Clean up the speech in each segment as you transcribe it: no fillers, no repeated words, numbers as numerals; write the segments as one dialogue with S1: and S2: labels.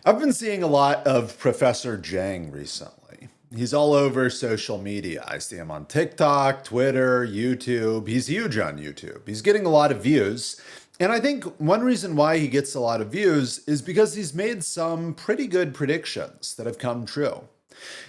S1: I've been seeing a lot of Professor Jiang recently. He's all over social media. I see him on TikTok, Twitter, YouTube. He's huge on YouTube. He's getting a lot of views. And I think one reason why he gets a lot of views is because he's made some pretty good predictions that have come true.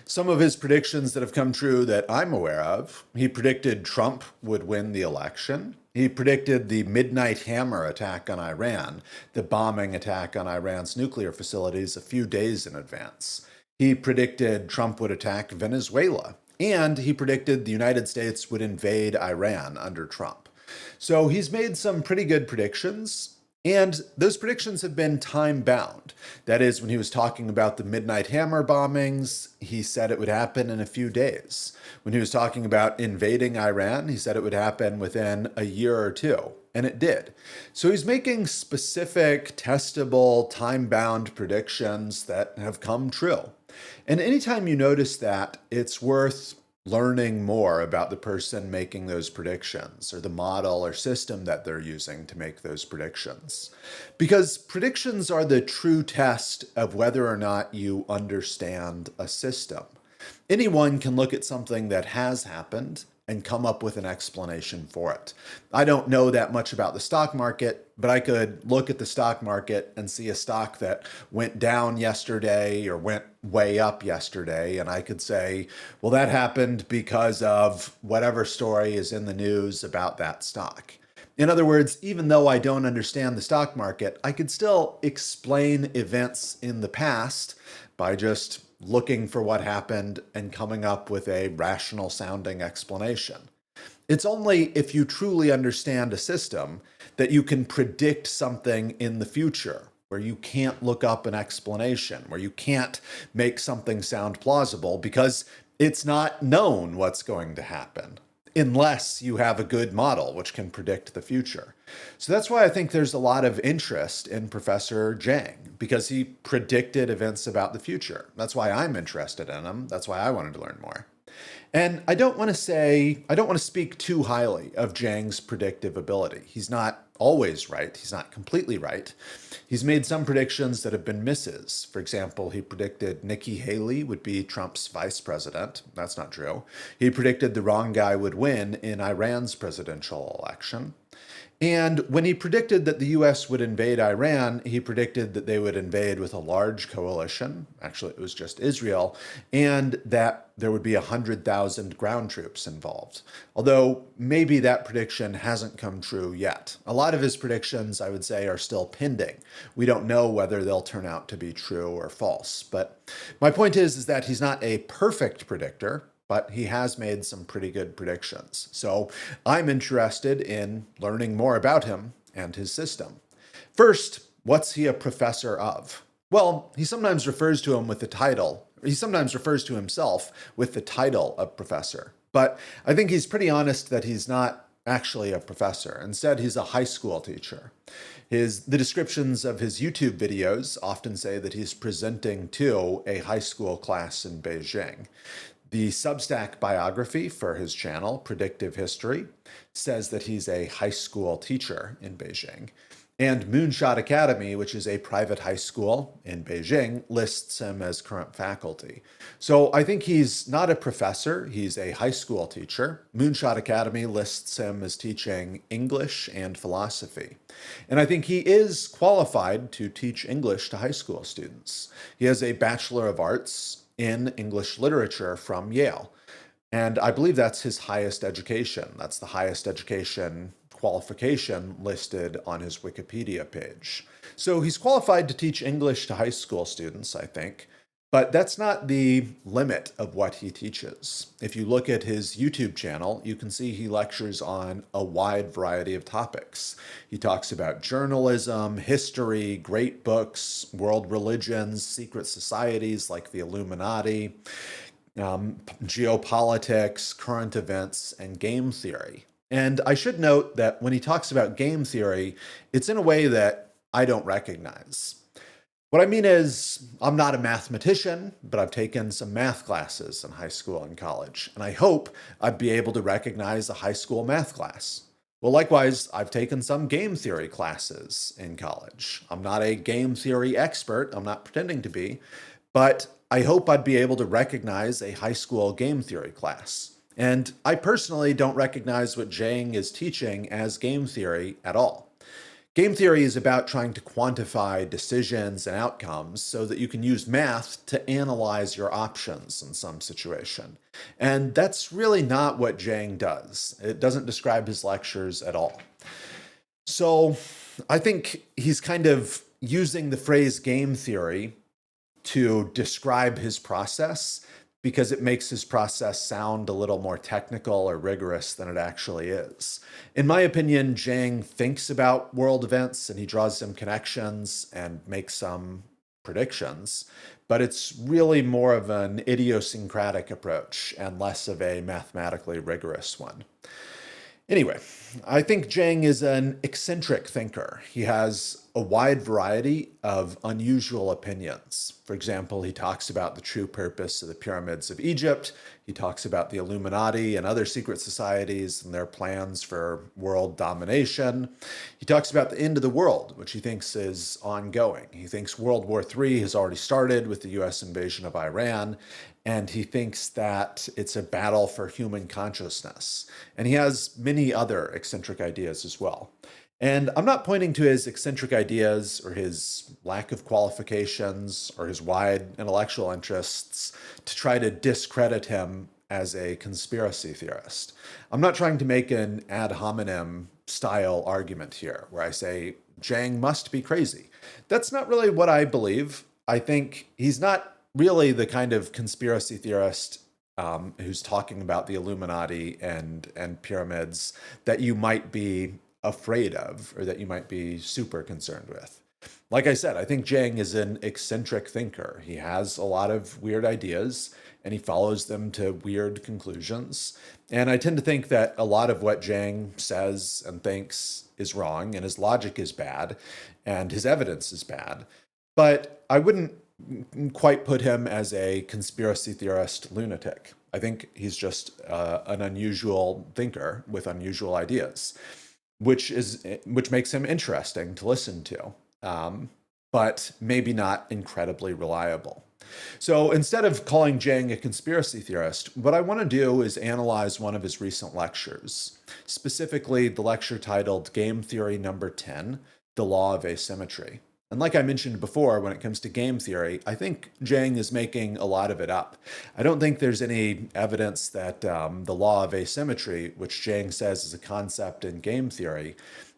S1: Some of his predictions that have come true that I'm aware of, he predicted Trump would win the election. He predicted the Midnight Hammer attack on Iran, the bombing attack on Iran's nuclear facilities a few days in advance. He predicted Trump would attack Venezuela. And he predicted the United States would invade Iran under Trump. So he's made some pretty good predictions. And those predictions have been time bound. That is, when he was talking about the Midnight Hammer bombings, he said it would happen in a few days. When he was talking about invading Iran, he said it would happen within a year or two. And it did. So he's making specific, testable, time bound predictions that have come true. And anytime you notice that, it's worth learning more about the person making those predictions or the model or system that they're using to make those predictions. Because predictions are the true test of whether or not you understand a system. Anyone can look at something that has happened and come up with an explanation for it. I don't know that much about the stock market, but I could look at the stock market and see a stock that went down yesterday or went way up yesterday, and I could say, well, that happened because of whatever story is in the news about that stock. In other words, even though I don't understand the stock market, I could still explain events in the past by just looking for what happened and coming up with a rational sounding explanation. It's only if you truly understand a system that you can predict something in the future, where you can't look up an explanation, where you can't make something sound plausible because it's not known what's going to happen unless you have a good model which can predict the future. So that's why I think there's a lot of interest in Professor Jiang, because he predicted events about the future. That's why I'm interested in him. That's why I wanted to learn more. And I don't want to speak too highly of Jiang's predictive ability. He's not always right. He's not completely right. He's made some predictions that have been misses. For example, he predicted Nikki Haley would be Trump's vice president. That's not true. He predicted the wrong guy would win in Iran's presidential election. And when he predicted that the US would invade Iran, he predicted that they would invade with a large coalition. Actually, it was just Israel, and that there would be 100,000 ground troops involved. Although maybe that prediction hasn't come true yet. A lot of his predictions, I would say, are still pending. We don't know whether they'll turn out to be true or false. But my point is that he's not a perfect predictor, but he has made some pretty good predictions. So I'm interested in learning more about him and his system. First, what's he a professor of? Well, he sometimes refers to him with the title. He sometimes refers to himself with the title of professor. But I think he's pretty honest that he's not actually a professor. Instead, he's a high school teacher. The descriptions of his YouTube videos often say that he's presenting to a high school class in Beijing. The Substack biography for his channel, Predictive History, says that he's a high school teacher in Beijing. And Moonshot Academy, which is a private high school in Beijing, lists him as current faculty. So I think he's not a professor, he's a high school teacher. Moonshot Academy lists him as teaching English and philosophy. And I think he is qualified to teach English to high school students. He has a Bachelor of Arts in English literature from Yale. And I believe that's his highest education. That's the highest education qualification listed on his Wikipedia page. So he's qualified to teach English to high school students, I think. But that's not the limit of what he teaches. If you look at his YouTube channel, you can see he lectures on a wide variety of topics. He talks about journalism, history, great books, world religions, secret societies like the Illuminati, geopolitics, current events, and game theory. And I should note that when he talks about game theory, it's in a way that I don't recognize. What I mean is, I'm not a mathematician, but I've taken some math classes in high school and college, and I hope I'd be able to recognize a high school math class. Well, likewise, I've taken some game theory classes in college. I'm not a game theory expert, I'm not pretending to be, but I hope I'd be able to recognize a high school game theory class. And I personally don't recognize what Jeng is teaching as game theory at all. Game theory is about trying to quantify decisions and outcomes so that you can use math to analyze your options in some situation. And that's really not what Jang does. It doesn't describe his lectures at all. So I think he's kind of using the phrase game theory to describe his process because it makes his process sound a little more technical or rigorous than it actually is. In my opinion, Jang thinks about world events and he draws some connections and makes some predictions, but it's really more of an idiosyncratic approach and less of a mathematically rigorous one. Anyway, I think Jeng is an eccentric thinker. He has a wide variety of unusual opinions. For example, he talks about the true purpose of the pyramids of Egypt. He talks about the Illuminati and other secret societies and their plans for world domination. He talks about the end of the world, which he thinks is ongoing. He thinks World War III has already started with the US invasion of Iran, and he thinks that it's a battle for human consciousness. And he has many other eccentric ideas as well. And I'm not pointing to his eccentric ideas or his lack of qualifications or his wide intellectual interests to try to discredit him as a conspiracy theorist. I'm not trying to make an ad hominem style argument here where I say Jang must be crazy. That's not really what I believe. I think he's not really the kind of conspiracy theorist who's talking about the Illuminati and pyramids that you might be afraid of or that you might be super concerned with. Like I said, I think Jang is an eccentric thinker. He has a lot of weird ideas and he follows them to weird conclusions. And I tend to think that a lot of what Jang says and thinks is wrong and his logic is bad and his evidence is bad. But I wouldn't quite put him as a conspiracy theorist lunatic. I think he's just an unusual thinker with unusual ideas, which makes him interesting to listen to, but maybe not incredibly reliable. So instead of calling Jang a conspiracy theorist, what I want to do is analyze one of his recent lectures, specifically the lecture titled Game Theory Number 10, The Law of Asymmetry. And like I mentioned before, when it comes to game theory, I think Jang is making a lot of it up. I don't think there's any evidence that the law of asymmetry, which Jang says is a concept in game theory,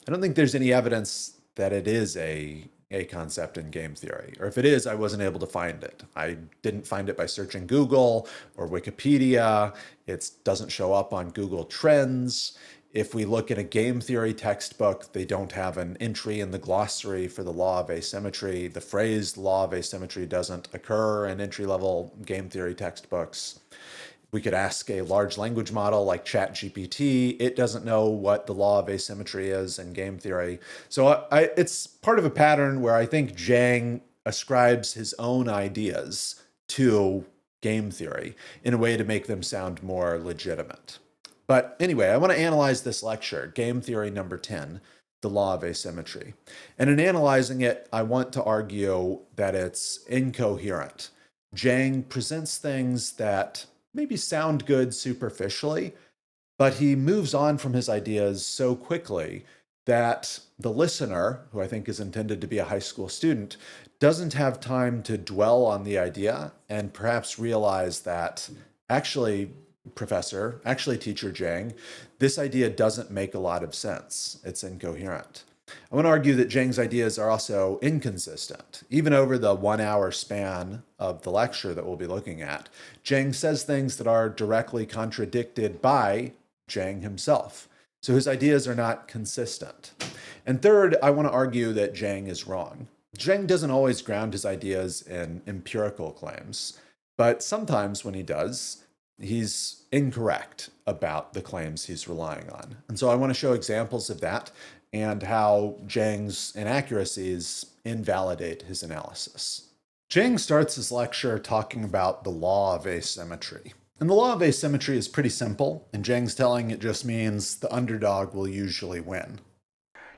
S1: I don't think there's any evidence that it is a concept in game theory. Or if it is, I wasn't able to find it. I didn't find it by searching Google or Wikipedia. It doesn't show up on Google Trends. If we look at a game theory textbook, they don't have an entry in the glossary for the law of asymmetry. The phrase law of asymmetry doesn't occur in entry-level game theory textbooks. We could ask a large language model like ChatGPT. It doesn't know what the law of asymmetry is in game theory. So it's part of a pattern where I think Jang ascribes his own ideas to game theory in a way to make them sound more legitimate. But anyway, I want to analyze this lecture, Game Theory Number 10, The Law of Asymmetry. And in analyzing it, I want to argue that it's incoherent. Jang presents things that maybe sound good superficially, but he moves on from his ideas so quickly that the listener, who I think is intended to be a high school student, doesn't have time to dwell on the idea and perhaps realize that actually, teacher Jang, this idea doesn't make a lot of sense. It's incoherent. I want to argue that Jang's ideas are also inconsistent. Even over the 1 hour span of the lecture that we'll be looking at, Jang says things that are directly contradicted by Jang himself. So his ideas are not consistent. And third, I want to argue that Jang is wrong. Jang doesn't always ground his ideas in empirical claims, but sometimes when he does, he's incorrect about the claims he's relying on. And so I want to show examples of that and how Jang's inaccuracies invalidate his analysis. Jang starts his lecture talking about the law of asymmetry. And the law of asymmetry is pretty simple, and Jeng's telling it just means the underdog will usually win.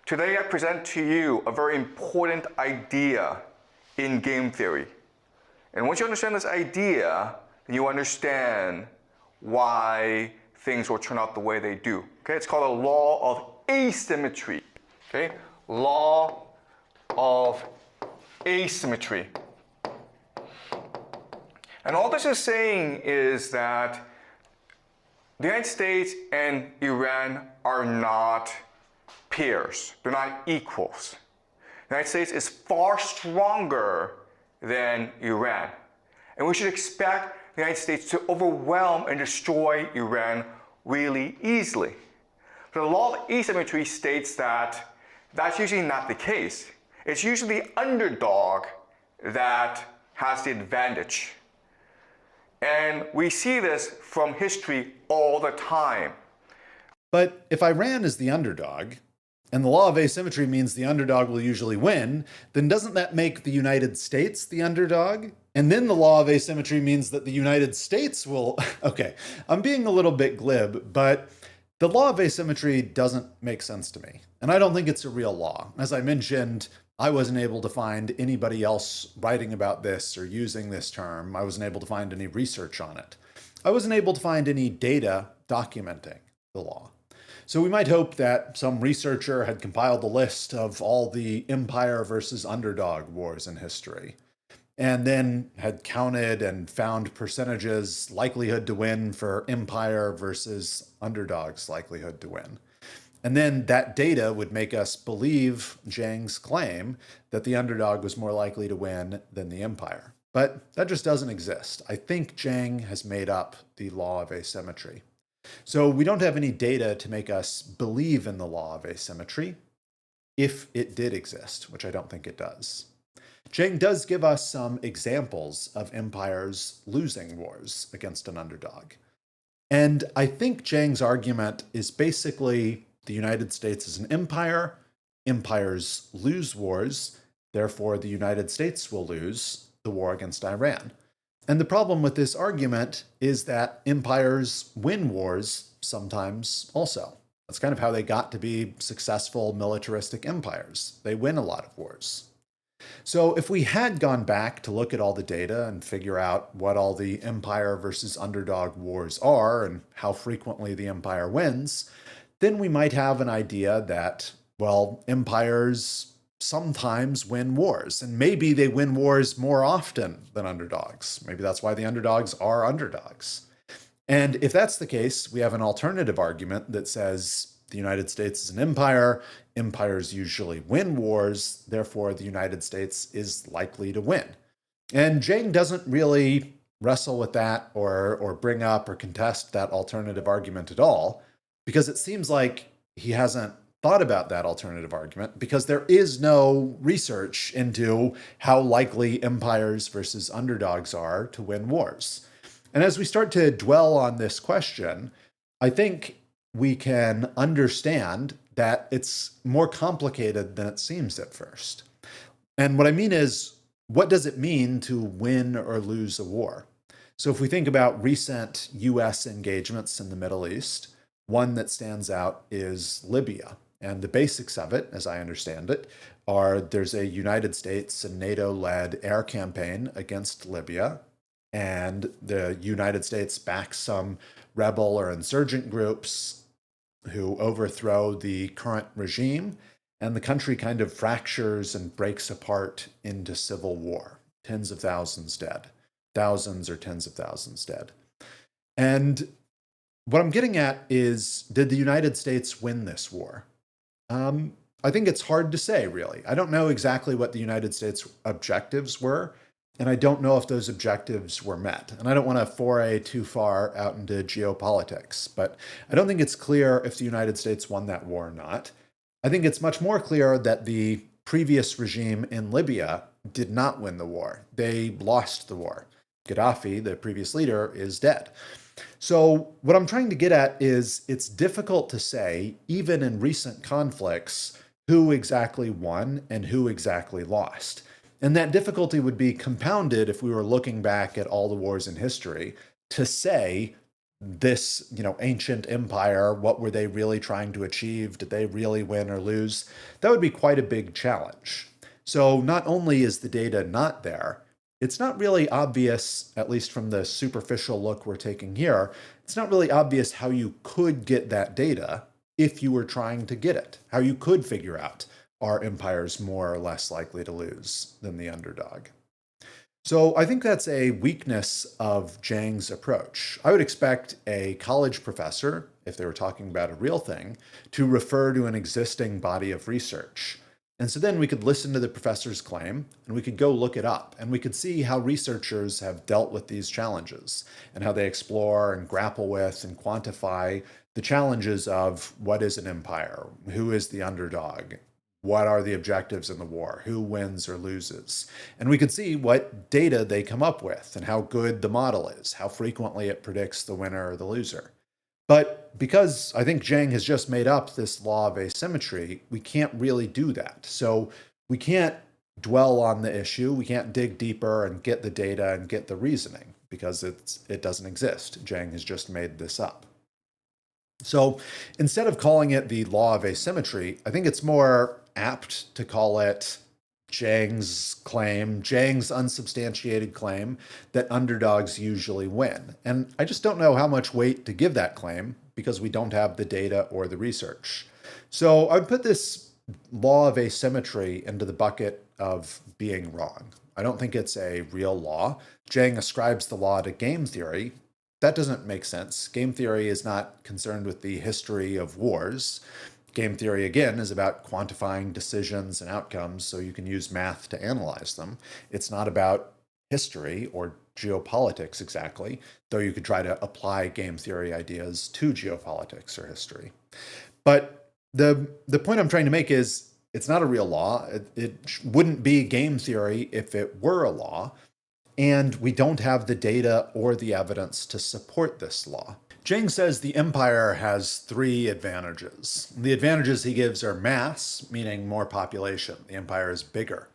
S2: Today I present to you a very important idea in game theory. And once you understand this idea, then you understand why things will turn out the way they do. Okay, it's called a law of asymmetry. Okay, law of asymmetry. And all this is saying is that the United States and Iran are not peers. They're not equals. The United States is far stronger than Iran. And we should expect the United States to overwhelm and destroy Iran really easily. But the law of asymmetry states that that's usually not the case. It's usually the underdog that has the advantage. And we see this from history all the time.
S1: But if Iran is the underdog, and the law of asymmetry means the underdog will usually win, then doesn't that make the United States the underdog? And then the law of asymmetry means that the United States will... Okay, I'm being a little bit glib, but the law of asymmetry doesn't make sense to me. And I don't think it's a real law. As I mentioned, I wasn't able to find anybody else writing about this or using this term. I wasn't able to find any research on it. I wasn't able to find any data documenting the law. So we might hope that some researcher had compiled a list of all the empire versus underdog wars in history, and then had counted and found percentages likelihood to win for empire versus underdog's likelihood to win. And then that data would make us believe Jeng's claim that the underdog was more likely to win than the empire. But that just doesn't exist. I think Jeng has made up the law of asymmetry. So we don't have any data to make us believe in the law of asymmetry if it did exist, which I don't think it does. Jeng does give us some examples of empires losing wars against an underdog. And I think Jeng's argument is basically the United States is an empire, empires lose wars, therefore the United States will lose the war against Iran. And the problem with this argument is that empires win wars sometimes also. That's kind of how they got to be successful militaristic empires. They win a lot of wars. So if we had gone back to look at all the data and figure out what all the empire versus underdog wars are and how frequently the empire wins, then we might have an idea that, well, empires sometimes win wars, and maybe they win wars more often than underdogs. Maybe that's why the underdogs are underdogs. And if that's the case, we have an alternative argument that says the United States is an empire, empires usually win wars, therefore the United States is likely to win. And Jeng doesn't really wrestle with that or bring up or contest that alternative argument at all, because it seems like he hasn't thought about that alternative argument because there is no research into how likely empires versus underdogs are to win wars. And as we start to dwell on this question, I think we can understand that it's more complicated than it seems at first. And what I mean is, what does it mean to win or lose a war? So if we think about recent US engagements in the Middle East, one that stands out is Libya. And the basics of it, as I understand it, are there's a United States and NATO-led air campaign against Libya, and the United States backs some rebel or insurgent groups who overthrow the current regime, and the country kind of fractures and breaks apart into civil war. Tens of thousands dead, thousands or tens of thousands dead. And what I'm getting at is, did the United States win this war? I think it's hard to say, really. I don't know exactly what the United States objectives were, and I don't know if those objectives were met. And I don't want to foray too far out into geopolitics, but I don't think it's clear if the United States won that war or not. I think it's much more clear that the previous regime in Libya did not win the war. They lost the war. Gaddafi, the previous leader, is dead. So what I'm trying to get at is it's difficult to say, even in recent conflicts, who exactly won and who exactly lost. And that difficulty would be compounded if we were looking back at all the wars in history to say this, ancient empire, what were they really trying to achieve? Did they really win or lose? That would be quite a big challenge. So not only is the data not there, it's not really obvious, at least from the superficial look we're taking here, it's not really obvious how you could get that data if you were trying to get it, how you could figure out, are empires more or less likely to lose than the underdog? So I think that's a weakness of Jang's approach. I would expect a college professor, if they were talking about a real thing, to refer to an existing body of research. And so then we could listen to the professor's claim and we could go look it up and we could see how researchers have dealt with these challenges and how they explore and grapple with and quantify the challenges of what is an empire, who is the underdog, what are the objectives in the war, who wins or loses. And we could see what data they come up with and how good the model is, how frequently it predicts the winner or the loser. But because I think Jeng has just made up this law of asymmetry, we can't really do that. So we can't dwell on the issue. We can't dig deeper and get the data and get the reasoning because it doesn't exist. Jeng has just made this up. So instead of calling it the law of asymmetry, I think it's more apt to call it Jang's claim, Jang's unsubstantiated claim that underdogs usually win. And I just don't know how much weight to give that claim because we don't have the data or the research. So I would put this law of asymmetry into the bucket of being wrong. I don't think it's a real law. Jang ascribes the law to game theory. That doesn't make sense. Game theory is not concerned with the history of wars. Game theory, again, is about quantifying decisions and outcomes so you can use math to analyze them. It's not about history or geopolitics exactly, though you could try to apply game theory ideas to geopolitics or history. But the point I'm trying to make is it's not a real law. It wouldn't be game theory if it were a law. And we don't have the data or the evidence to support this law. Jeng says the empire has three advantages. The advantages he gives are mass, meaning more population. The empire is bigger.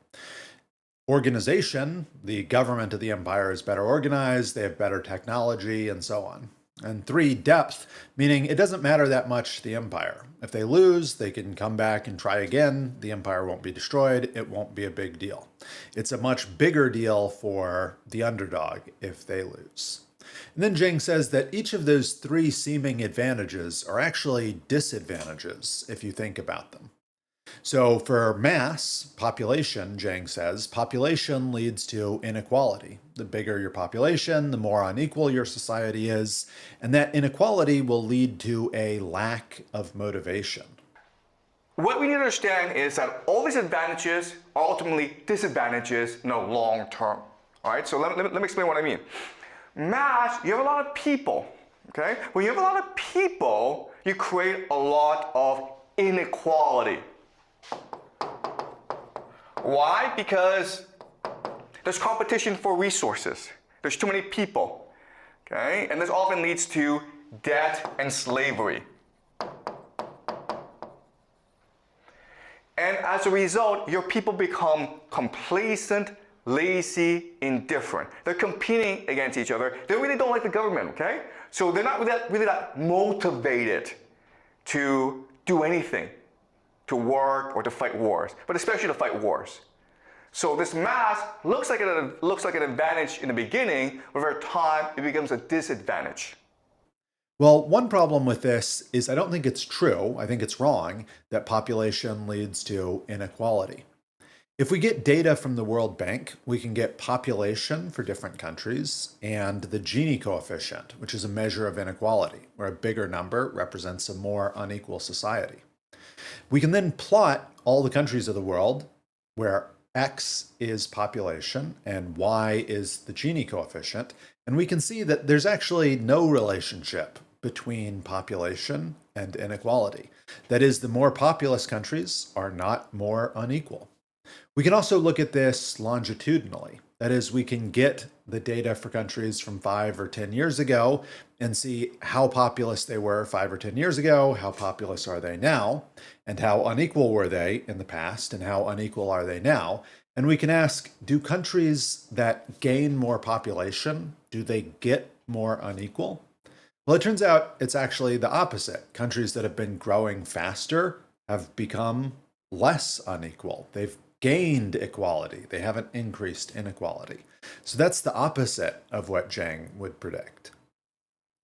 S1: Organization, the government of the empire is better organized, they have better technology, and so on. And three, depth, meaning it doesn't matter that much to the empire. If they lose, they can come back and try again. The empire won't be destroyed. It won't be a big deal. It's a much bigger deal for the underdog if they lose. And then Jeng says that each of those three seeming advantages are actually disadvantages if you think about them. So for mass, population, Jeng says, population leads to inequality. The bigger your population, the more unequal your society is, and that inequality will lead to a lack of motivation.
S2: What we need to understand is that all these advantages are ultimately disadvantages in the long term. All right, so let me explain what I mean. Mass, you have a lot of people, okay? When you have a lot of people, you create a lot of inequality. Why? Because there's competition for resources. There's too many people, okay? And this often leads to debt and slavery. And as a result, your people become complacent, lazy, indifferent. They're competing against each other. They really don't like the government, okay? So they're not really that motivated to do anything, to work or to fight wars, but especially to fight wars. So this mass looks like an advantage in the beginning, but over time it becomes a disadvantage.
S1: Well, one problem with this is I don't think it's true, I think it's wrong, that population leads to inequality. If we get data from the World Bank, we can get population for different countries and the Gini coefficient, which is a measure of inequality, where a bigger number represents a more unequal society. We can then plot all the countries of the world where X is population and Y is the Gini coefficient, and we can see that there's actually no relationship between population and inequality. That is, the more populous countries are not more unequal. We can also look at this longitudinally. That is, we can get the data for countries from 5 or 10 years ago and see how populous they were 5 or 10 years ago, how populous are they now, and how unequal were they in the past, and how unequal are they now. And we can ask, do countries that gain more population, do they get more unequal? Well, it turns out it's actually the opposite. Countries that have been growing faster have become less unequal. They've gained equality. They haven't increased inequality. So that's the opposite of what Jeng would predict.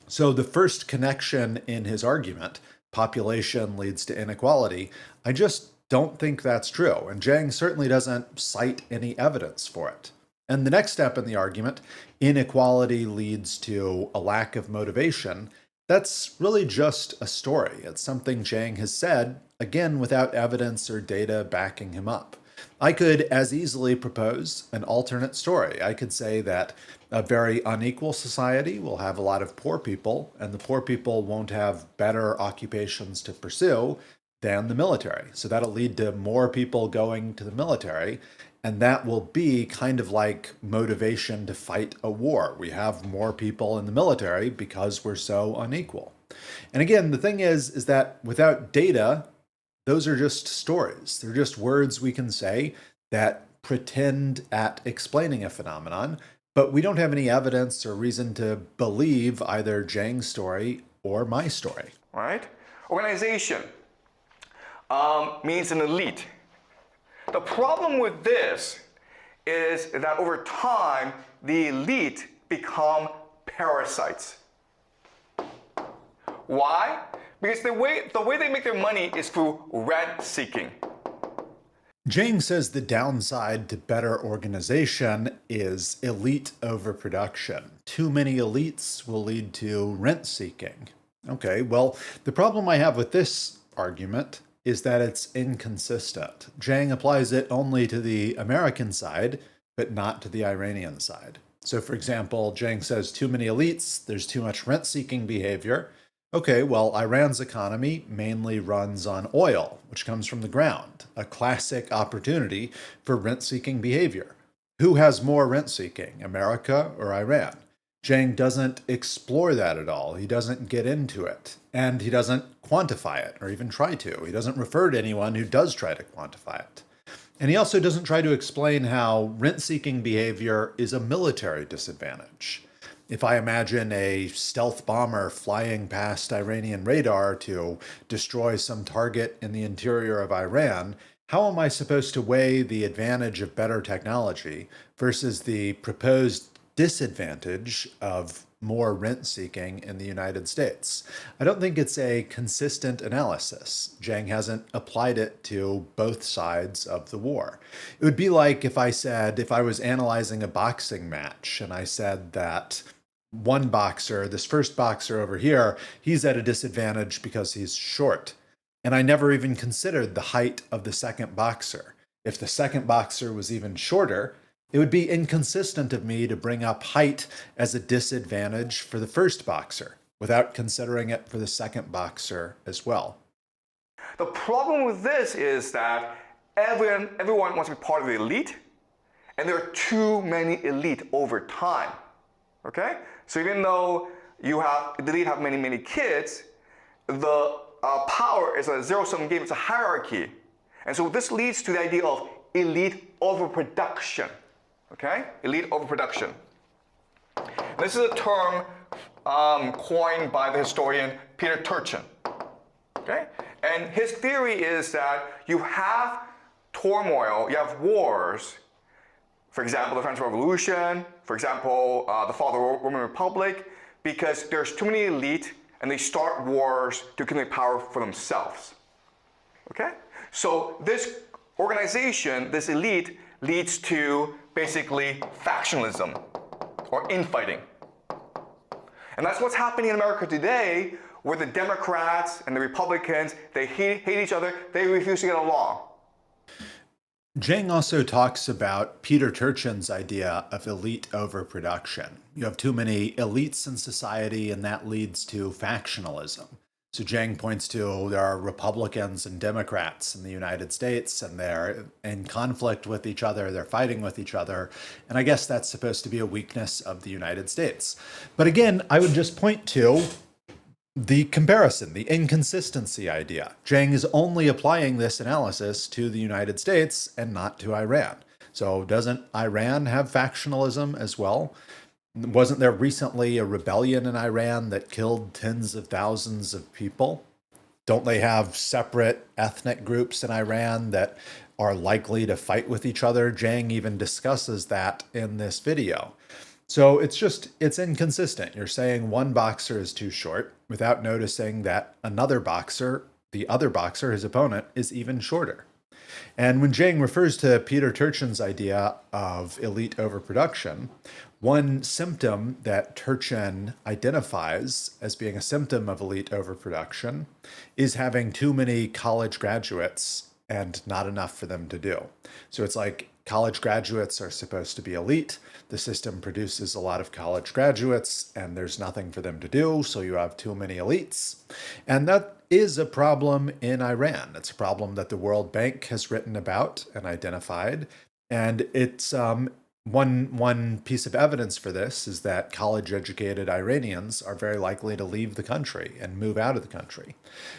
S1: So the first connection in his argument, population leads to inequality, I just don't think that's true. And Jeng certainly doesn't cite any evidence for it. And the next step in the argument, inequality leads to a lack of motivation, that's really just a story. It's something Jeng has said, again, without evidence or data backing him up. I could as easily propose an alternate story. I could say that a very unequal society will have a lot of poor people, and the poor people won't have better occupations to pursue than the military. So that'll lead to more people going to the military, and that will be kind of like motivation to fight a war. We have more people in the military because we're so unequal. And again, the thing is that without data, those are just stories. They're just words we can say that pretend at explaining a phenomenon, but we don't have any evidence or reason to believe either Jang's story or my story.
S2: Right? Organization means an elite. The problem with this is that over time, the elite become parasites. Why? Because the way they make their money is through rent seeking.
S1: Jeng says the downside to better organization is elite overproduction. Too many elites will lead to rent seeking. Okay, well, the problem I have with this argument is that it's inconsistent. Jeng applies it only to the American side, but not to the Iranian side. So, for example, Jeng says too many elites, there's too much rent-seeking behavior. Okay, well, Iran's economy mainly runs on oil, which comes from the ground, a classic opportunity for rent-seeking behavior. Who has more rent-seeking, America or Iran? Jeng doesn't explore that at all. He doesn't get into it, and he doesn't quantify it, or even try to. He doesn't refer to anyone who does try to quantify it. And he also doesn't try to explain how rent-seeking behavior is a military disadvantage. If I imagine a stealth bomber flying past Iranian radar to destroy some target in the interior of Iran, how am I supposed to weigh the advantage of better technology versus the proposed disadvantage of more rent-seeking in the United States? I don't think it's a consistent analysis. Jeng hasn't applied it to both sides of the war. It would be like if I was analyzing a boxing match and I said that one boxer, this first boxer over here, he's at a disadvantage because he's short. And I never even considered the height of the second boxer. If the second boxer was even shorter, it would be inconsistent of me to bring up height as a disadvantage for the first boxer without considering it for the second boxer as well.
S2: The problem with this is that everyone wants to be part of the elite, and there are too many elite over time. Okay? So even though the elite have many kids, the power is a zero-sum game, it's a hierarchy. And so this leads to the idea of elite overproduction. Okay? Elite overproduction. This is a term coined by the historian Peter Turchin. Okay? And his theory is that you have turmoil, you have wars. For example, the French Revolution, for example, the fall of the Roman Republic, because there's too many elite and they start wars to accumulate power for themselves. Okay? So this organization, this elite, leads to basically factionalism or infighting. And that's what's happening in America today, where the Democrats and the Republicans, they hate each other, they refuse to get along.
S1: Jeng also talks about Peter Turchin's idea of elite overproduction. You have too many elites in society, and that leads to factionalism. So Jeng points to there are Republicans and Democrats in the United States, and they're in conflict with each other, they're fighting with each other, and I guess that's supposed to be a weakness of the United States. But again, I would just point to the comparison, the inconsistency idea. Jeng is only applying this analysis to the United States and not to Iran. So doesn't Iran have factionalism as well? Wasn't there recently a rebellion in Iran that killed tens of thousands of people? Don't they have separate ethnic groups in Iran that are likely to fight with each other? Jang even discusses that in this video. So it's inconsistent. You're saying one boxer is too short without noticing that another boxer, the other boxer, his opponent, is even shorter. And when Jeng refers to Peter Turchin's idea of elite overproduction, one symptom that Turchin identifies as being a symptom of elite overproduction is having too many college graduates and not enough for them to do. So it's like college graduates are supposed to be elite. The system produces a lot of college graduates and there's nothing for them to do. So you have too many elites. And that is a problem in Iran. It's a problem that the World Bank has written about and identified. And it's one piece of evidence for this is that college educated Iranians are very likely to leave the country and move out of the country.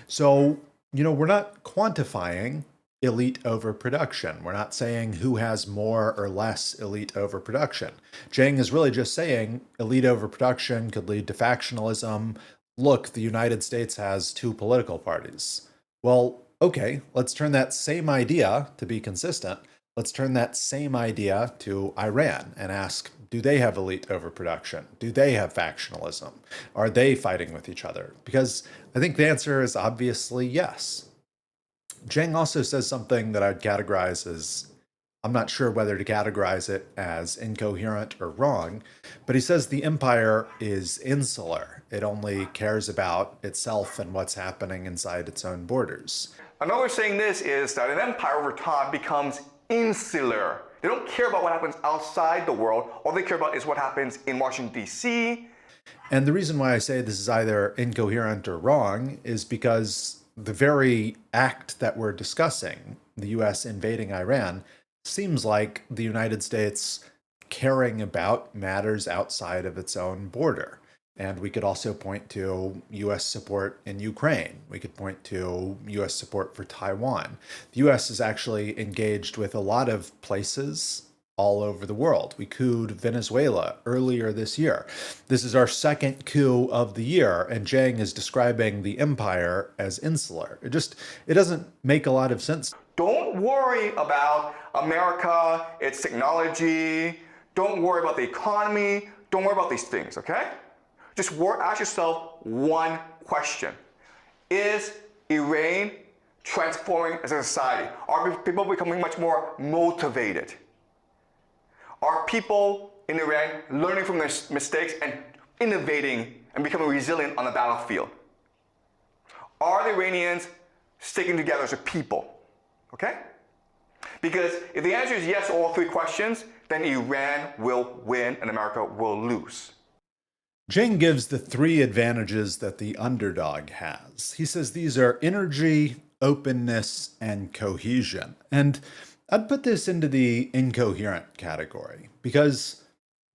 S1: So, we're not quantifying elite overproduction. We're not saying who has more or less elite overproduction. Jang is really just saying elite overproduction could lead to factionalism. Look, the United States has two political parties. Well, okay, let's turn that same idea, to be consistent, let's turn that same idea to Iran and ask, do they have elite overproduction? Do they have factionalism? Are they fighting with each other? Because I think the answer is obviously yes. Jeng also says something that I'd categorize as, I'm not sure whether to categorize it as incoherent or wrong, but he says the empire is insular. It only cares about itself and what's happening inside its own borders.
S2: Another way of saying this is that an empire over time becomes insular. They don't care about what happens outside the world. All they care about is what happens in Washington, D.C.
S1: And the reason why I say this is either incoherent or wrong is because the very act that we're discussing, the US invading Iran, seems like the United States caring about matters outside of its own border. And we could also point to US support in Ukraine. We could point to US support for Taiwan. The US is actually engaged with a lot of places all over the world. We couped Venezuela earlier this year. This is our second coup of the year, and Jang is describing the empire as insular. It doesn't make a lot of sense.
S2: Don't worry about America, its technology. Don't worry about the economy. Don't worry about these things, okay? Just ask yourself one question. Is Iran transforming as a society? Are people becoming much more motivated? Are people in Iran learning from their mistakes and innovating and becoming resilient on the battlefield? Are the Iranians sticking together as a people? Okay? Because if the answer is yes to all three questions, then Iran will win and America will lose.
S1: Jeng gives the three advantages that the underdog has. He says these are energy, openness, and cohesion. And I'd put this into the incoherent category because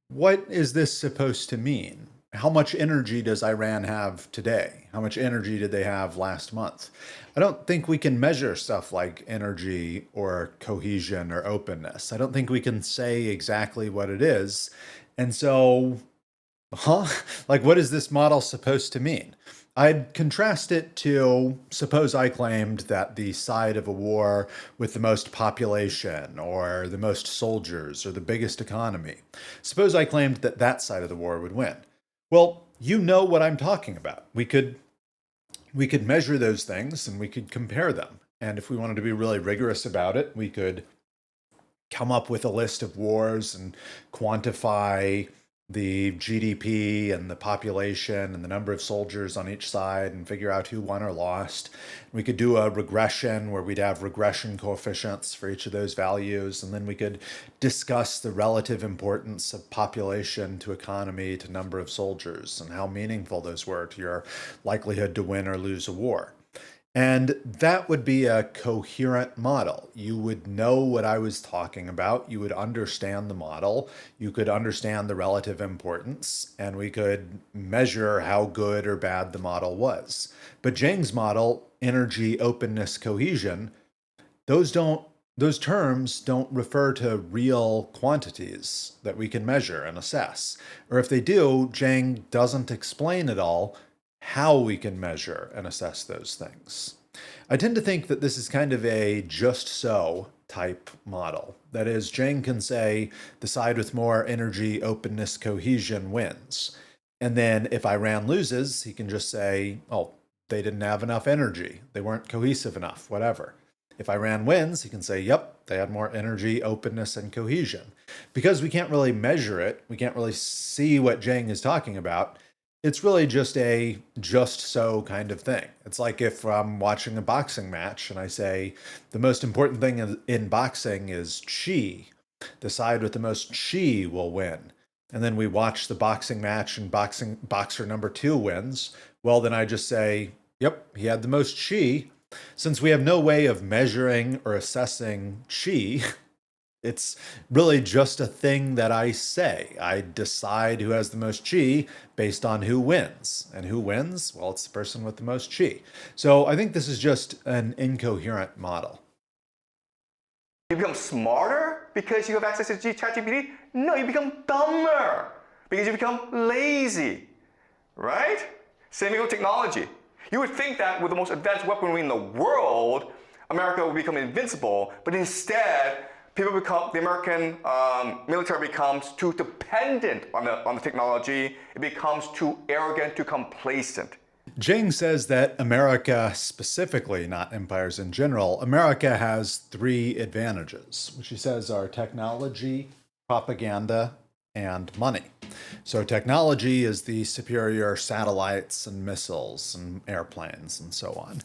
S1: what is this supposed to mean? How much energy does Iran have today? How much energy did they have last month? I don't think we can measure stuff like energy or cohesion or openness. I don't think we can say exactly what it is. And so, like, what is this model supposed to mean? I'd contrast it to suppose I claimed that the side of a war with the most population or the most soldiers or the biggest economy, suppose I claimed that that side of the war would win. Well, you know what I'm talking about. We could measure those things and we could compare them. And if we wanted to be really rigorous about it, we could come up with a list of wars and quantify the GDP and the population and the number of soldiers on each side and figure out who won or lost. We could do a regression where we'd have regression coefficients for each of those values. And then we could discuss the relative importance of population to economy to number of soldiers and how meaningful those were to your likelihood to win or lose a war. And that would be a coherent model. You would know what I was talking about. You would understand the model. You could understand the relative importance, and we could measure how good or bad the model was. But Jang's model, energy, openness, cohesion, those don't Those terms don't refer to real quantities that we can measure and assess. Or if they do, Jeng doesn't explain at all how we can measure and assess those things. I tend to think that this is kind of a just so type model. That is, Jeng can say the side with more energy, openness, cohesion wins. And then if Iran loses, he can just say, oh, they didn't have enough energy. They weren't cohesive enough, whatever. If Iran wins, he can say, yep, they had more energy, openness, and cohesion. Because we can't really measure it, we can't really see what Jeng is talking about, it's really just a just so kind of thing. It's like if I'm watching a boxing match and I say, the most important thing in boxing is chi. The side with the most chi will win. And then we watch the boxing match and boxer number 2 wins. Well, then I just say, yep, he had the most chi. Since we have no way of measuring or assessing chi, it's really just a thing that I say. I decide who has the most chi based on who wins. And who wins? Well, it's the person with the most chi. So I think this is just an incoherent model.
S2: You become smarter because you have access to ChatGPT? No, you become dumber because you become lazy, right? Same thing with technology. You would think that with the most advanced weaponry in the world, America would become invincible, but instead, the American military becomes too dependent on the technology. It becomes too arrogant, too complacent.
S1: Jeng says that America specifically, not empires in general, America has 3 advantages, which he says are technology, propaganda, and money. So technology is the superior satellites and missiles and airplanes and so on.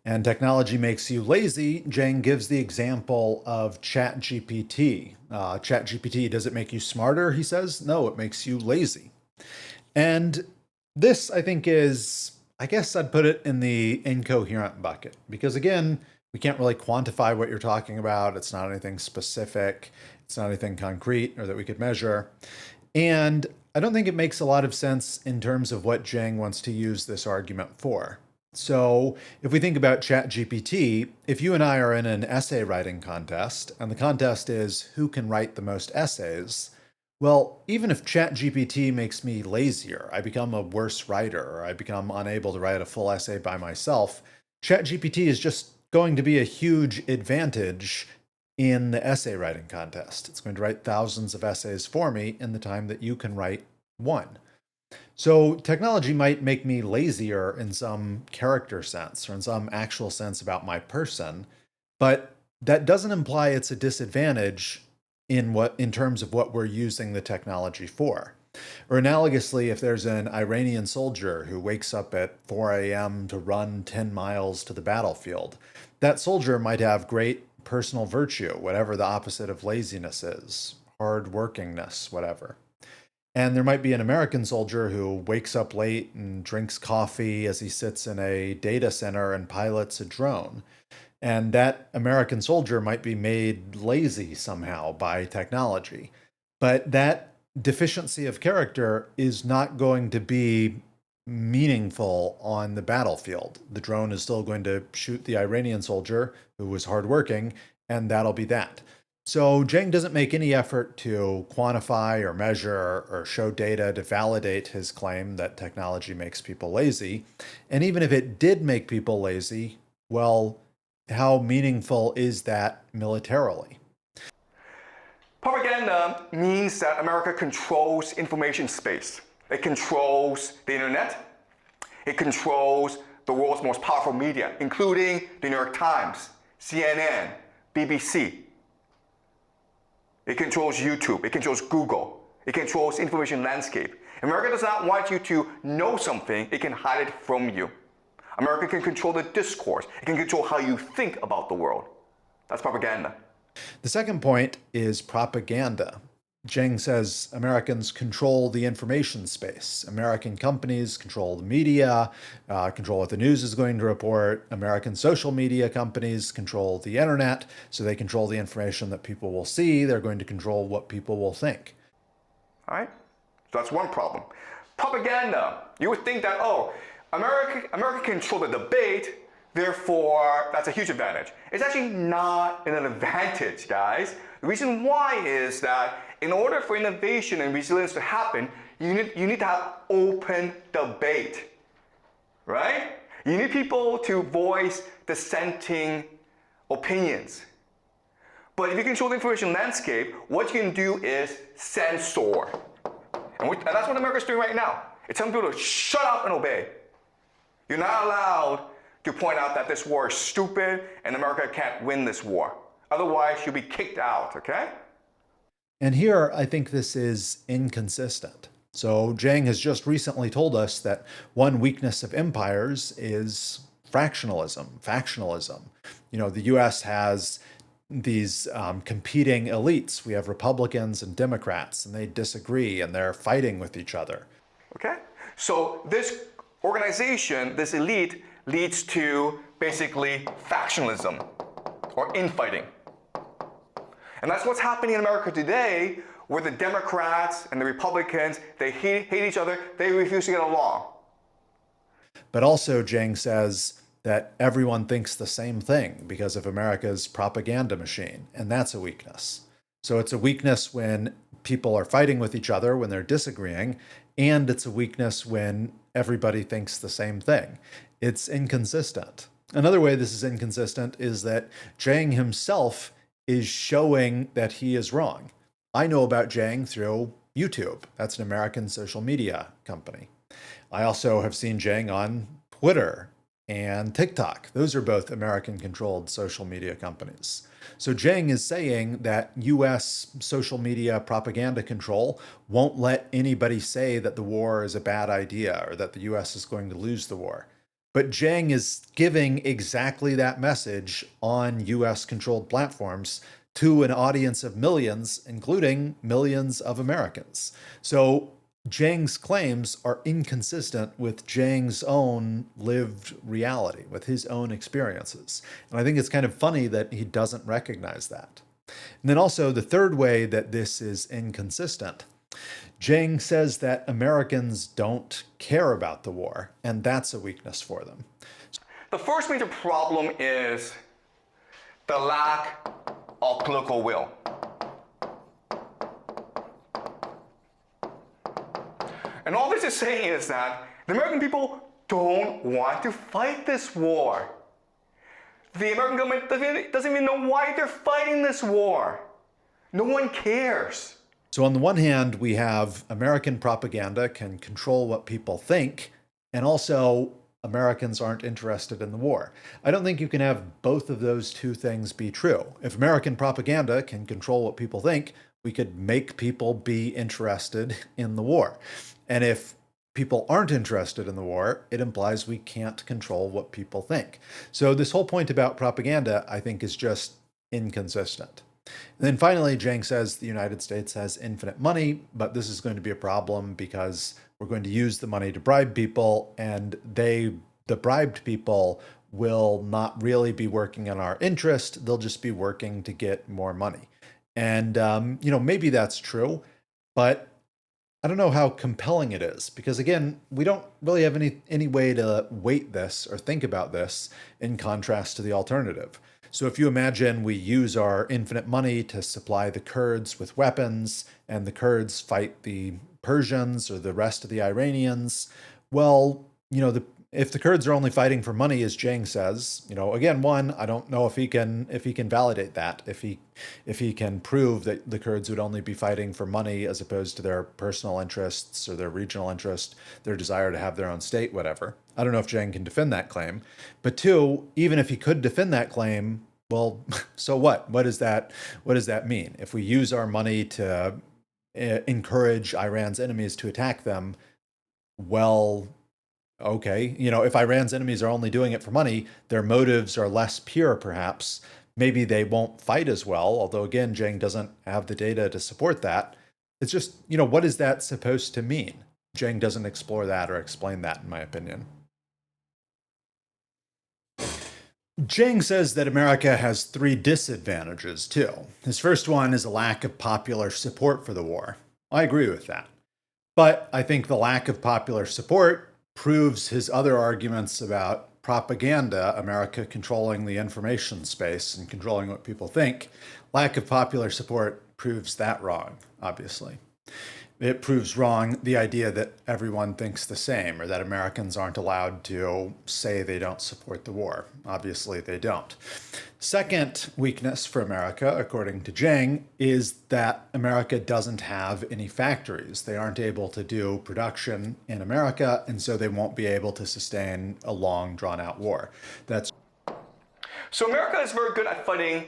S1: And technology makes you lazy. Jeng gives the example of ChatGPT. ChatGPT, does it make you smarter? He says, no, it makes you lazy. And this, I think, is, I guess I'd put it in the incoherent bucket. Because again, we can't really quantify what you're talking about. It's not anything specific. It's not anything concrete or that we could measure. And I don't think it makes a lot of sense in terms of what Jeng wants to use this argument for. So if we think about ChatGPT, if you and I are in an essay writing contest, and the contest is who can write the most essays, well, even if ChatGPT makes me lazier, I become a worse writer, or I become unable to write a full essay by myself, ChatGPT is just going to be a huge advantage in the essay writing contest. It's going to write thousands of essays for me in the time that you can write one. So technology might make me lazier in some character sense or in some actual sense about my person, but that doesn't imply it's a disadvantage in terms of what we're using the technology for. Or analogously, if there's an Iranian soldier who wakes up at 4 a.m. to run 10 miles to the battlefield, that soldier might have great personal virtue, whatever the opposite of laziness is, hard workingness, whatever. And there might be an American soldier who wakes up late and drinks coffee as he sits in a data center and pilots a drone. And that American soldier might be made lazy somehow by technology. But that deficiency of character is not going to be meaningful on the battlefield. The drone is still going to shoot the Iranian soldier who was hardworking, and that'll be that. So Jeng doesn't make any effort to quantify or measure or show data to validate his claim that technology makes people lazy. And even if it did make people lazy, well, how meaningful is that militarily?
S2: Propaganda means that America controls information space. It controls the internet. It controls the world's most powerful media, including the New York Times, CNN, BBC. It controls YouTube. It controls Google. It controls information landscape. America does not want you to know something. It can hide it from you. America can control the discourse. It can control how you think about the world. That's propaganda.
S1: The second point is propaganda. Jeng says Americans control the information space. American companies control the media, control what the news is going to report. American social media companies control the internet, so they control the information that people will see. They're going to control what people will think.
S2: All right? So that's one problem. Propaganda. You would think that, oh, America can control the debate, Therefore, that's a huge advantage. It's actually not an advantage, guys. The reason why is that in order for innovation and resilience to happen, you need to have open debate, right? You need people to voice dissenting opinions. But if you control the information landscape, what you can do is censor. And that's what America's doing right now. It's telling people to shut up and obey. You're not allowed to point out that this war is stupid and America can't win this war. Otherwise, you'll be kicked out, okay?
S1: And here, I think this is inconsistent. So Jeng has just recently told us that one weakness of empires is fractionalism, factionalism. The US has these competing elites. We have Republicans and Democrats, and they disagree, and they're fighting with each other.
S2: Okay? So this organization, this elite, leads to basically factionalism or infighting. And that's what's happening in America today, where the Democrats and the Republicans, they hate each other, they refuse to get along.
S1: But also, Jeng says that everyone thinks the same thing because of America's propaganda machine, and that's a weakness. So it's a weakness when people are fighting with each other, when they're disagreeing, and it's a weakness when everybody thinks the same thing. It's inconsistent. Another way this is inconsistent is that Jeng himself is showing that he is wrong. I know about Jeng through YouTube. That's an American social media company. I also have seen Jeng on Twitter and TikTok. Those are both American-controlled social media companies. So Jeng is saying that US social media propaganda control won't let anybody say that the war is a bad idea or that the US is going to lose the war. But Jeng is giving exactly that message on US-controlled platforms to an audience of millions, including millions of Americans. So Jeng's claims are inconsistent with Jeng's own lived reality, with his own experiences. And I think it's kind of funny that he doesn't recognize that. And then also the third way that this is inconsistent, Jeng says that Americans don't care about the war, and that's a weakness for them.
S2: The first major problem is the lack of political will. And all this is saying is that the American people don't want to fight this war. The American government doesn't even know why they're fighting this war. No one cares.
S1: So on the one hand, we have American propaganda can control what people think, and also Americans aren't interested in the war. I don't think you can have both of those two things be true. If American propaganda can control what people think, we could make people be interested in the war. And if people aren't interested in the war, it implies we can't control what people think. So this whole point about propaganda, I think, is just inconsistent. And then finally, Jeng says the United States has infinite money, but this is going to be a problem because we're going to use the money to bribe people, and the bribed people will not really be working in our interest. They'll just be working to get more money. And, maybe that's true, but I don't know how compelling it is because, again, we don't really have any way to weight this or think about this in contrast to the alternative. So if you imagine we use our infinite money to supply the Kurds with weapons and the Kurds fight the Persians or the rest of the Iranians, well, if the Kurds are only fighting for money, as Jeng says, again, one, I don't know if he can validate that, if he can prove that the Kurds would only be fighting for money as opposed to their personal interests or their regional interest, their desire to have their own state, whatever. I don't know if Jeng can defend that claim. But two, even if he could defend that claim, well, so what? What does that mean? If we use our money to encourage Iran's enemies to attack them, well, okay, if Iran's enemies are only doing it for money, their motives are less pure, perhaps. Maybe they won't fight as well, although, again, Jeng doesn't have the data to support that. It's just, what is that supposed to mean? Jeng doesn't explore that or explain that, in my opinion. Jeng says that America has three disadvantages, too. His first one is a lack of popular support for the war. I agree with that. But I think the lack of popular support proves his other arguments about propaganda, America controlling the information space and controlling what people think, lack of popular support proves that wrong, obviously. It proves wrong the idea that everyone thinks the same or that Americans aren't allowed to say they don't support the war. Obviously, they don't. Second weakness for America, according to Jeng, is that America doesn't have any factories. They aren't able to do production in America, and so they won't be able to sustain a long, drawn-out war.
S2: So America is very good at fighting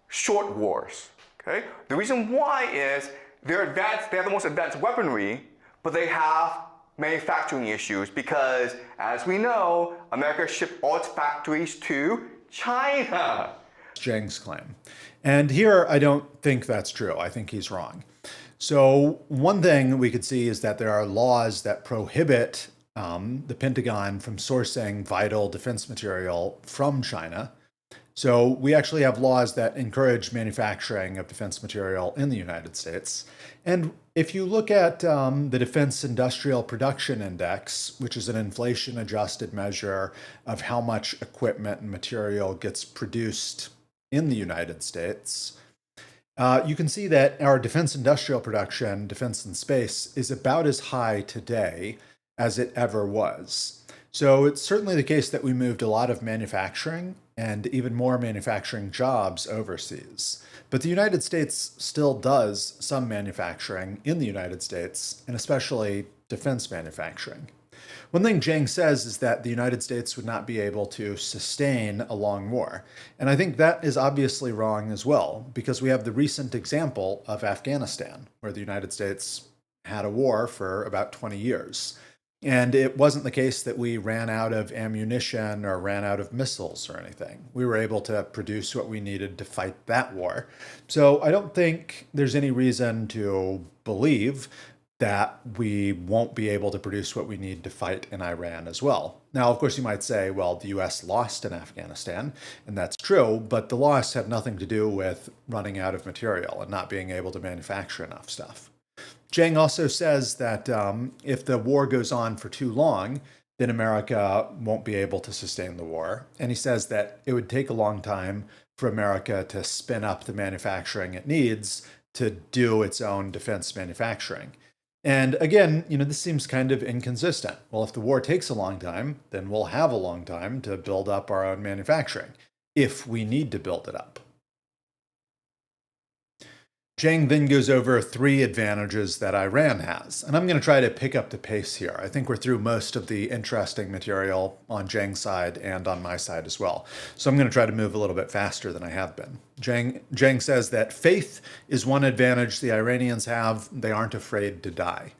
S2: short wars. Okay? The reason why is they're advanced, they have the most advanced weaponry, but they have manufacturing issues because, as we know, America shipped all its factories to China.
S1: Jeng's claim. And here, I don't think that's true. I think he's wrong. So one thing we could see is that there are laws that prohibit the Pentagon from sourcing vital defense material from China. So we actually have laws that encourage manufacturing of defense material in the United States. And if you look at the Defense Industrial Production Index, which is an inflation-adjusted measure of how much equipment and material gets produced in the United States, you can see that our defense industrial production, defense and space, is about as high today as it ever was. So it's certainly the case that we moved a lot of manufacturing and even more manufacturing jobs overseas. But the United States still does some manufacturing in the United States, and especially defense manufacturing. One thing Jeng says is that the United States would not be able to sustain a long war. And I think that is obviously wrong as well, because we have the recent example of Afghanistan, where the United States had a war for about 20 years. And it wasn't the case that we ran out of ammunition or ran out of missiles or anything. We were able to produce what we needed to fight that war. So I don't think there's any reason to believe that we won't be able to produce what we need to fight in Iran as well. Now, of course, you might say, well, the US lost in Afghanistan, and that's true, but the loss had nothing to do with running out of material and not being able to manufacture enough stuff. Jeng also says that if the war goes on for too long, then America won't be able to sustain the war. And he says that it would take a long time for America to spin up the manufacturing it needs to do its own defense manufacturing. And again, this seems kind of inconsistent. Well, if the war takes a long time, then we'll have a long time to build up our own manufacturing, if we need to build it up. Jeng then goes over 3 advantages that Iran has, and I'm going to try to pick up the pace here. I think we're through most of the interesting material on Jeng's side and on my side as well. So I'm going to try to move a little bit faster than I have been. Jeng says that faith is one advantage the Iranians have. They aren't afraid to die.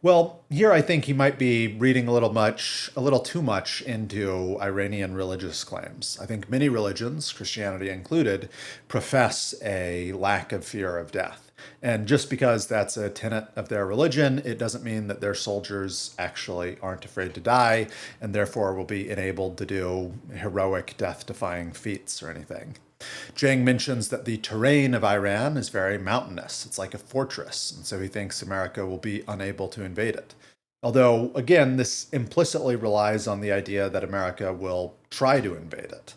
S1: Well, here I think he might be reading a little too much into Iranian religious claims. I think many religions, Christianity included, profess a lack of fear of death. And just because that's a tenet of their religion, it doesn't mean that their soldiers actually aren't afraid to die and therefore will be enabled to do heroic death-defying feats or anything. Jeng mentions that the terrain of Iran is very mountainous. It's like a fortress, and so he thinks America will be unable to invade it. Although, again, this implicitly relies on the idea that America will try to invade it.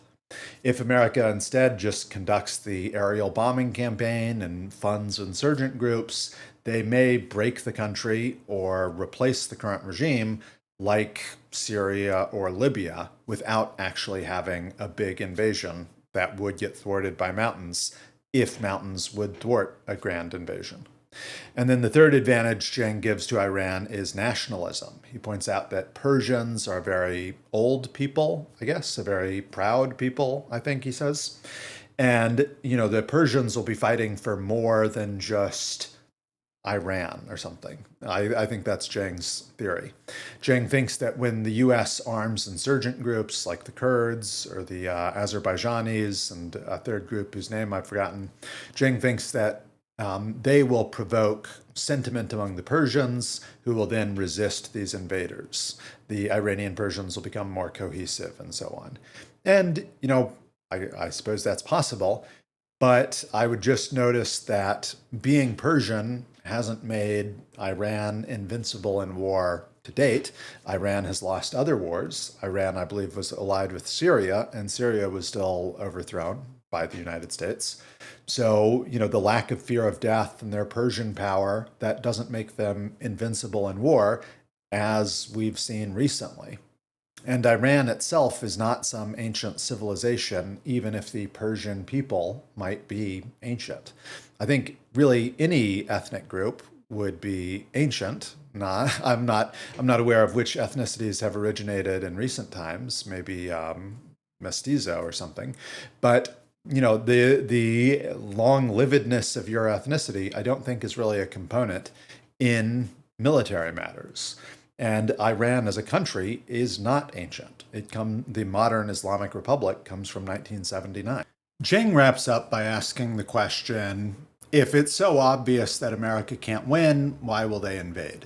S1: If America instead just conducts the aerial bombing campaign and funds insurgent groups, they may break the country or replace the current regime like Syria or Libya without actually having a big invasion that would get thwarted by mountains if mountains would thwart a grand invasion. And then the third advantage Jeng gives to Iran is nationalism. He points out that Persians are very old people, I guess, a very proud people, I think he says. And, the Persians will be fighting for more than just Iran or something. I think that's Jeng's theory. Jeng thinks that when the US arms insurgent groups like the Kurds or the Azerbaijanis and a third group whose name I've forgotten, Jeng thinks that they will provoke sentiment among the Persians, who will then resist these invaders. The Iranian Persians will become more cohesive and so on. And, I suppose that's possible. But I would just notice that being Persian hasn't made Iran invincible in war to date. Iran has lost other wars. Iran, I believe, was allied with Syria, and Syria was still overthrown by the United States. So, the lack of fear of death and their Persian power, that doesn't make them invincible in war, as we've seen recently. And Iran itself is not some ancient civilization, even if the Persian people might be ancient. I think really any ethnic group would be ancient. I'm not aware of which ethnicities have originated in recent times. Maybe mestizo or something, but the long livedness of your ethnicity, I don't think is really a component in military matters. And Iran as a country is not ancient. The modern Islamic Republic comes from 1979. Jeng wraps up by asking the question, if it's so obvious that America can't win, why will they invade?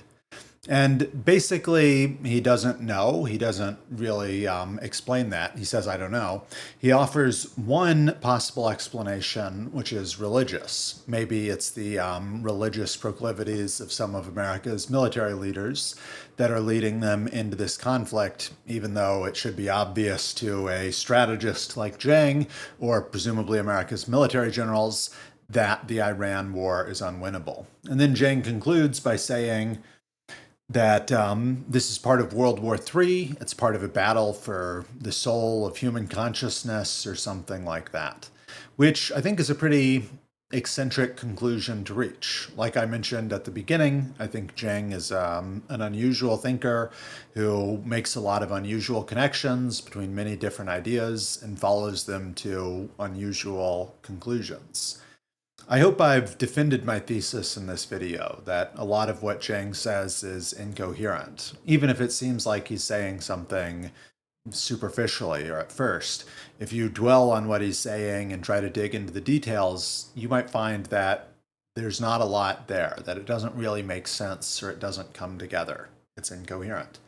S1: And basically, he doesn't know. He doesn't really explain that. He says, I don't know. He offers one possible explanation, which is religious. Maybe it's the religious proclivities of some of America's military leaders that are leading them into this conflict, even though it should be obvious to a strategist like Jeng, or presumably America's military generals, that the Iran war is unwinnable. And then Jeng concludes by saying that this is part of World War III. It's part of a battle for the soul of human consciousness or something like that, which I think is a pretty eccentric conclusion to reach. Like I mentioned at the beginning, I think Jeng is an unusual thinker who makes a lot of unusual connections between many different ideas and follows them to unusual conclusions. I hope I've defended my thesis in this video that a lot of what Jeng says is incoherent, even if it seems like he's saying something superficially or at first. If you dwell on what he's saying and try to dig into the details, you might find that there's not a lot there, that it doesn't really make sense or it doesn't come together. It's incoherent.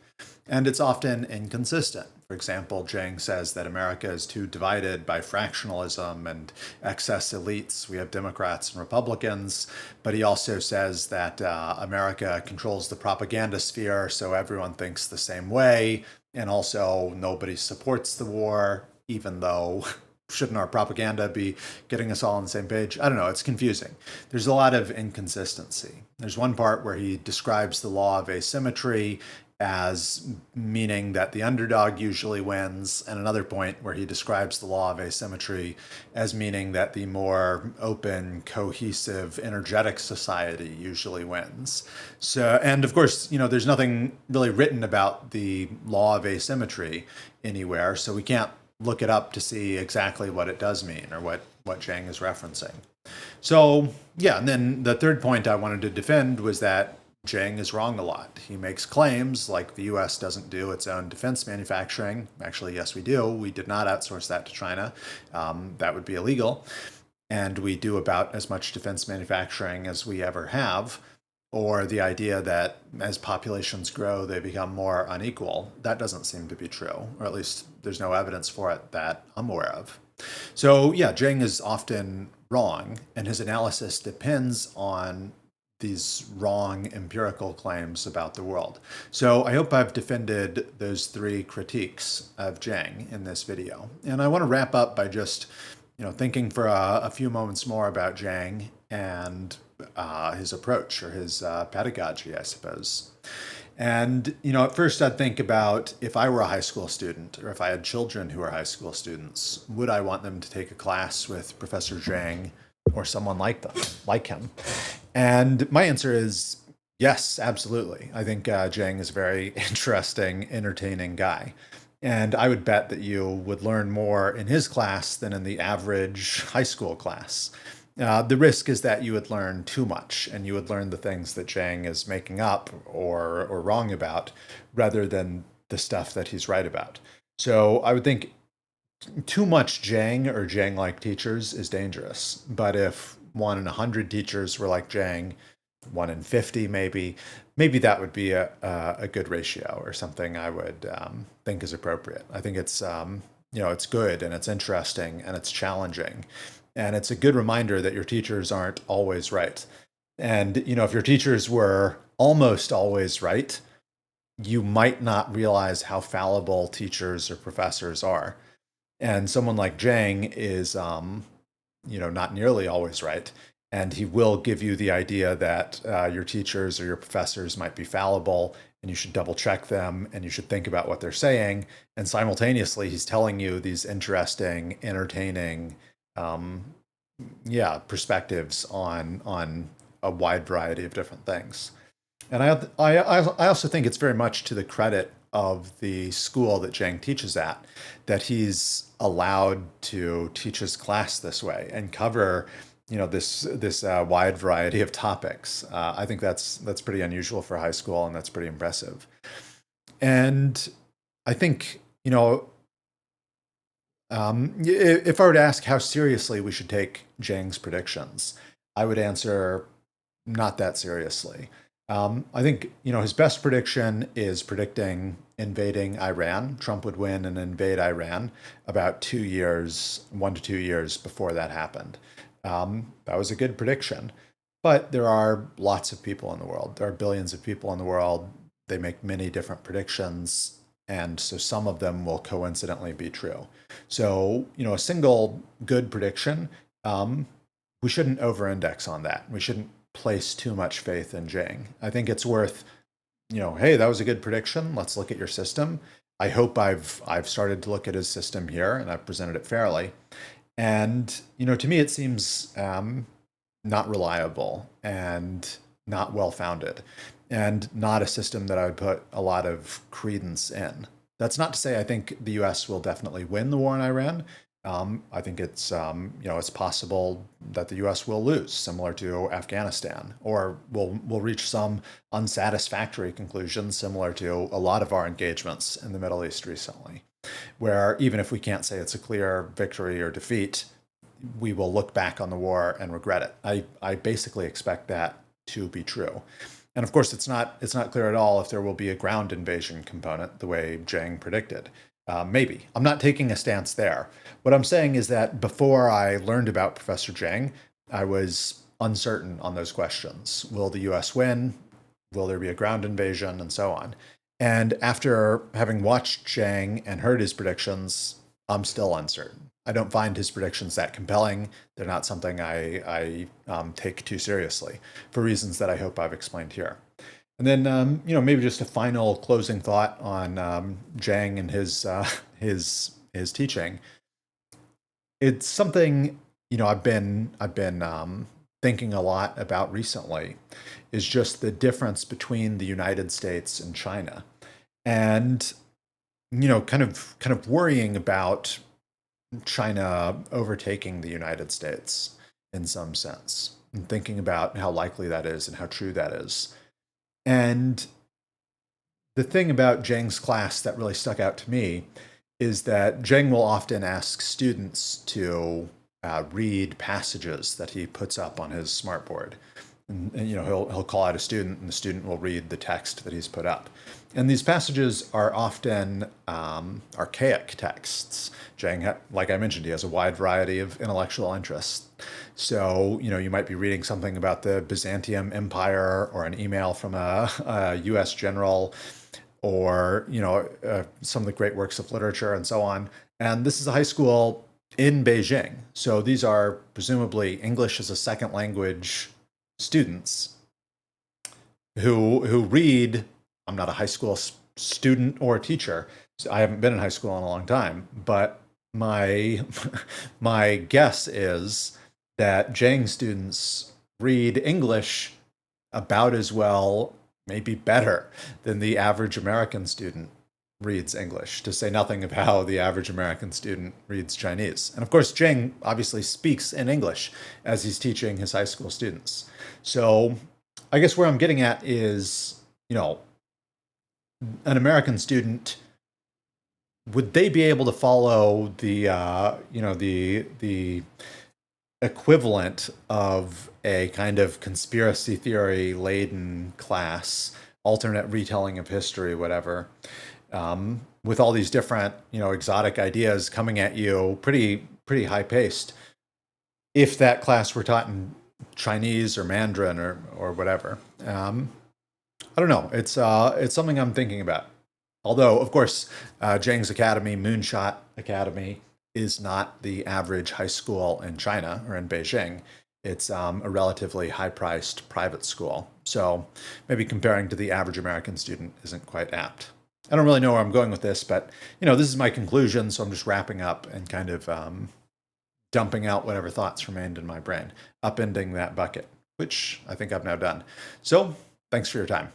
S1: And it's often inconsistent. For example, Jeng says that America is too divided by fractionalism and excess elites. We have Democrats and Republicans, but he also says that America controls the propaganda sphere, so everyone thinks the same way, and also nobody supports the war, even though shouldn't our propaganda be getting us all on the same page? I don't know, it's confusing. There's a lot of inconsistency. There's one part where he describes the law of asymmetry as meaning that the underdog usually wins, and another point where he describes the law of asymmetry as meaning that the more open, cohesive, energetic society usually wins. So, and of course, there's nothing really written about the law of asymmetry anywhere, so we can't look it up to see exactly what it does mean or what Jeng is referencing. So, yeah, and then the third point I wanted to defend was that Jeng is wrong a lot. He makes claims like the US doesn't do its own defense manufacturing. Actually, yes, we do. We did not outsource that to China. That would be illegal. And we do about as much defense manufacturing as we ever have. Or the idea that as populations grow, they become more unequal. That doesn't seem to be true, or at least there's no evidence for it that I'm aware of. So, yeah, Jeng is often wrong, and his analysis depends on these wrong empirical claims about the world. So I hope I've defended those three critiques of Jeng in this video. And I want to wrap up by just, thinking for a few moments more about Jeng and his approach or his pedagogy, I suppose. And, at first I'd think about if I were a high school student or if I had children who are high school students, would I want them to take a class with Professor Jiang or someone like him? And my answer is yes, absolutely. I think Jeng is a very interesting, entertaining guy. And I would bet that you would learn more in his class than in the average high school class. The risk is that you would learn too much and you would learn the things that Jeng is making up or wrong about rather than the stuff that he's right about. So I would think too much Jeng or Jeng-like teachers is dangerous. But if 1 in 100 teachers were like Jeng, 1 in 50 maybe that would be a good ratio or something I would think is appropriate. I think it's it's good and it's interesting and it's challenging. And it's a good reminder that your teachers aren't always right. And, if your teachers were almost always right, you might not realize how fallible teachers or professors are. And someone like Jang is, not nearly always right. And he will give you the idea that your teachers or your professors might be fallible and you should double check them and you should think about what they're saying. And simultaneously, he's telling you these interesting, entertaining, um, perspectives on a wide variety of different things. And I also think it's very much to the credit of the school that Jiang teaches at that he's allowed to teach his class this way and cover this wide variety of topics. I think that's pretty unusual for high school, and that's pretty impressive. And I think if I were to ask how seriously we should take Jiang's predictions, I would answer not that seriously. I think his best prediction is predicting invading Iran. Trump would win and invade Iran about 2 years, 1 to 2 years before that happened. That was a good prediction, but there are lots of people in the world. There are billions of people in the world. They make many different predictions, and so some of them will coincidentally be true. So a single good prediction, we shouldn't over-index on that. We shouldn't place too much faith in Jing. I think it's worth, hey, that was a good prediction. Let's look at your system. I hope I've started to look at his system here and I've presented it fairly. And to me, it seems not reliable and not well founded, and not a system that I would put a lot of credence in. That's not to say I think the U.S. will definitely win the war in Iran. I think it's possible that the U.S. will lose, similar to Afghanistan, or will reach some unsatisfactory conclusion, similar to a lot of our engagements in the Middle East recently, where even if we can't say it's a clear victory or defeat, we will look back on the war and regret it. I basically expect that to be true. And of course, it's not clear at all if there will be a ground invasion component the way Jang predicted. Maybe. I'm not taking a stance there. What I'm saying is that before I learned about Professor Jiang, I was uncertain on those questions. Will the US win? Will there be a ground invasion? And so on. And after having watched Jiang and heard his predictions, I'm still uncertain. I don't find his predictions that compelling. They're not something I take too seriously for reasons that I hope I've explained here. And then, maybe just a final closing thought on Jiang and his teaching. It's something I've been thinking a lot about recently. Is just the difference between the United States and China, and kind of worrying about China overtaking the United States in some sense, and thinking about how likely that is and how true that is. And the thing about Jeng's class that really stuck out to me is that Jeng will often ask students to read passages that he puts up on his smartboard. And he'll call out a student, and the student will read the text that he's put up. And these passages are often archaic texts. Jeng, like I mentioned, he has a wide variety of intellectual interests. So you might be reading something about the Byzantium Empire, or an email from a U.S. general, or some of the great works of literature and so on. And this is a high school in Beijing, so these are presumably English as a second language students who read. I'm not a high school student or teacher. So I haven't been in high school in a long time, but my my guess is that Jang students read English about as well, maybe better, than the average American student reads English, to say nothing of how the average American student reads Chinese. And of course, Jeng obviously speaks in English as he's teaching his high school students. So I guess where I'm getting at is, an American student, would they be able to follow the equivalent of a kind of conspiracy theory laden class, alternate retelling of history, whatever, with all these different, exotic ideas coming at you pretty high paced? If that class were taught in Chinese or Mandarin or whatever. I don't know. It's something I'm thinking about. Although, of course, Jeng's Academy, Moonshot Academy, is not the average high school in China or in Beijing. It's a relatively high-priced private school. So maybe comparing to the average American student isn't quite apt. I don't really know where I'm going with this, but this is my conclusion. So I'm just wrapping up and kind of dumping out whatever thoughts remained in my brain, upending that bucket, which I think I've now done. So thanks for your time.